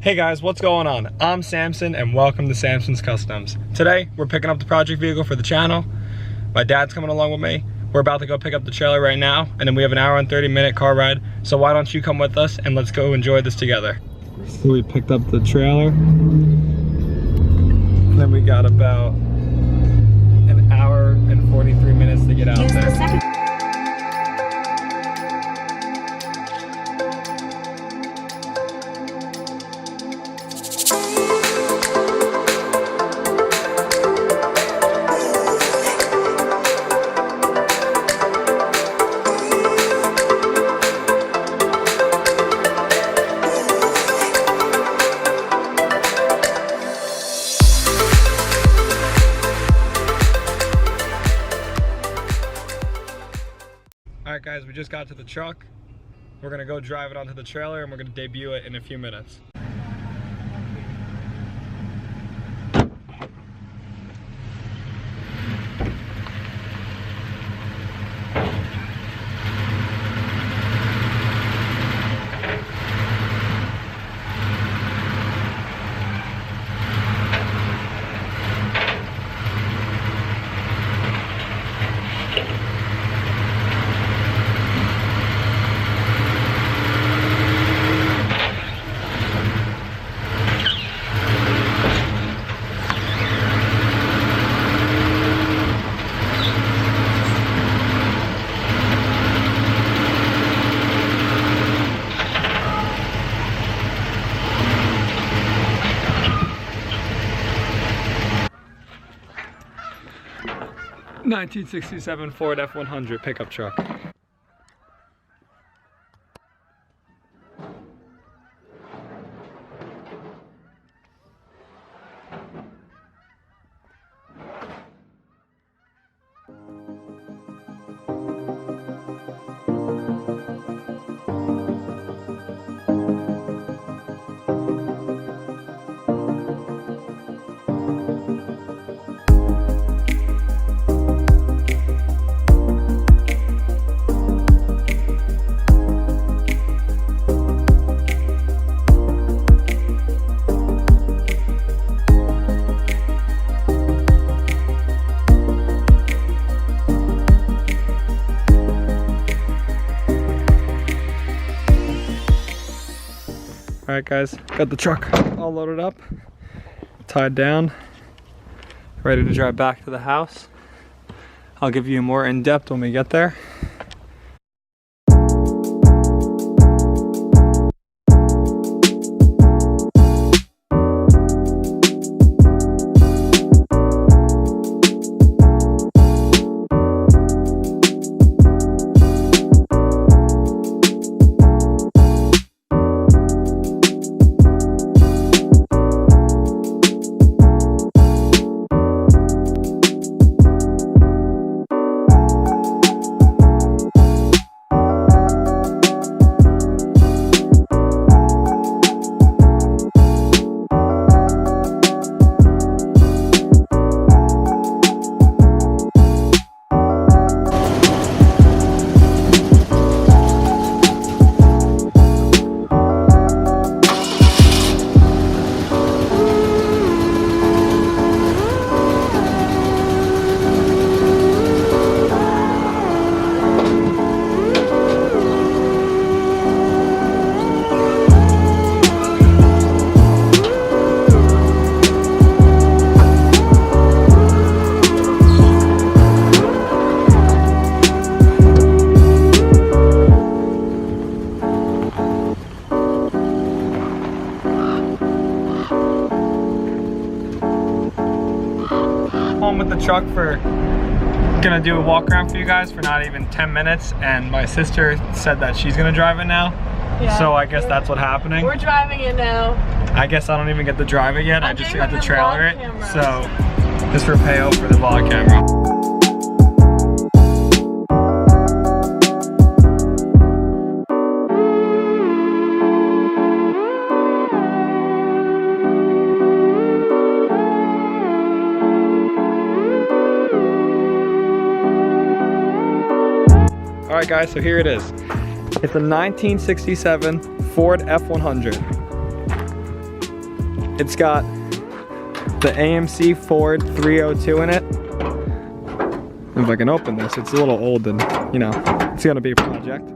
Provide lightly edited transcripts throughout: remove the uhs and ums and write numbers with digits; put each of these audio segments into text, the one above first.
Hey guys, what's going on? I'm Samson and welcome to Samson's Customs. Today, we're picking up the project vehicle for the channel. My dad's coming along with me. We're about to go pick up the trailer right now, and then we have an hour and 30-minute car ride. So why don't you come with us and let's go enjoy this together. So we picked up the trailer. And then we got about an hour and 43 minutes to get out there. Alright guys, we just got to the truck. We're gonna go drive it onto the trailer and we're gonna debut it in a few minutes. '1967 Ford F100 pickup truck. Alright guys, got the truck all loaded up, tied down, ready to drive back to the house. I'll give you more in-depth when we get there. Home with the truck for gonna do a walk around for you guys for not even 10 minutes, and my sister said that she's gonna drive it now. Yeah, so I guess that's what's happening. We're driving it now. I guess I don't even get to drive it yet. I just got to trailer it. So just for payout for the vlog camera. Alright guys, so here it is. It's a 1967 Ford F100. It's got the AMC Ford 302 in it. If I can open this, it's a little old and, you know, it's gonna be a project.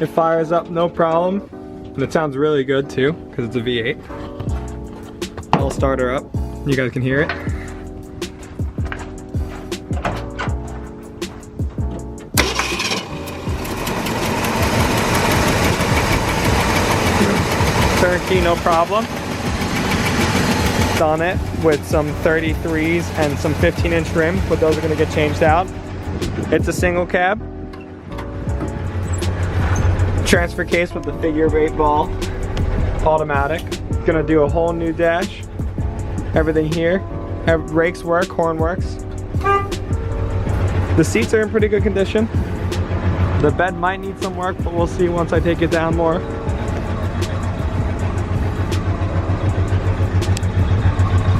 It fires up no problem. And it sounds really good too, because it's a V8. I'll start her up. You guys can hear it. Turnkey, no problem. It's on it with some 33s and some 15-inch rims, but those are gonna get changed out. It's a single cab. Transfer case with the figure 8 ball, automatic. Gonna do a whole new dash. Everything here. Brakes work, horn works. The seats are in pretty good condition. The bed might need some work, but we'll see once I take it down more.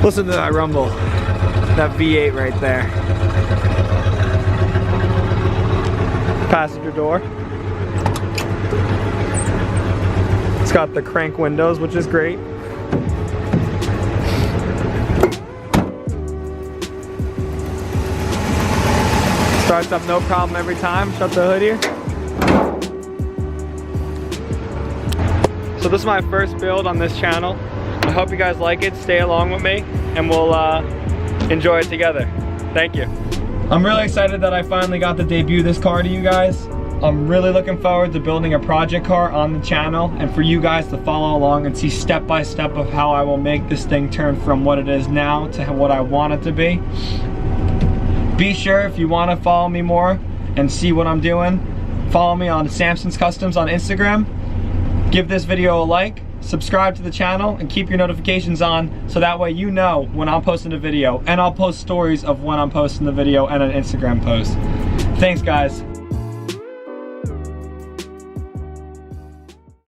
Listen to that rumble. That V8 right there. Passenger door. It's got the crank windows, which is great. Starts up no problem every time. Shut the hood here. So this is my first build on this channel. I hope you guys like it. Stay along with me and we'll enjoy it together. Thank you. I'm really excited that I finally got to debut this car to you guys. I'm really looking forward to building a project car on the channel and for you guys to follow along and see step by step of how I will make this thing turn from what it is now to what I want it to be. Be sure, if you want to follow me more and see what I'm doing, follow me on Samson's Customs on Instagram. Give this video a like, subscribe to the channel, and keep your notifications on so that way you know when I'm posting a video, and I'll post stories of when I'm posting the video and an Instagram post. Thanks guys.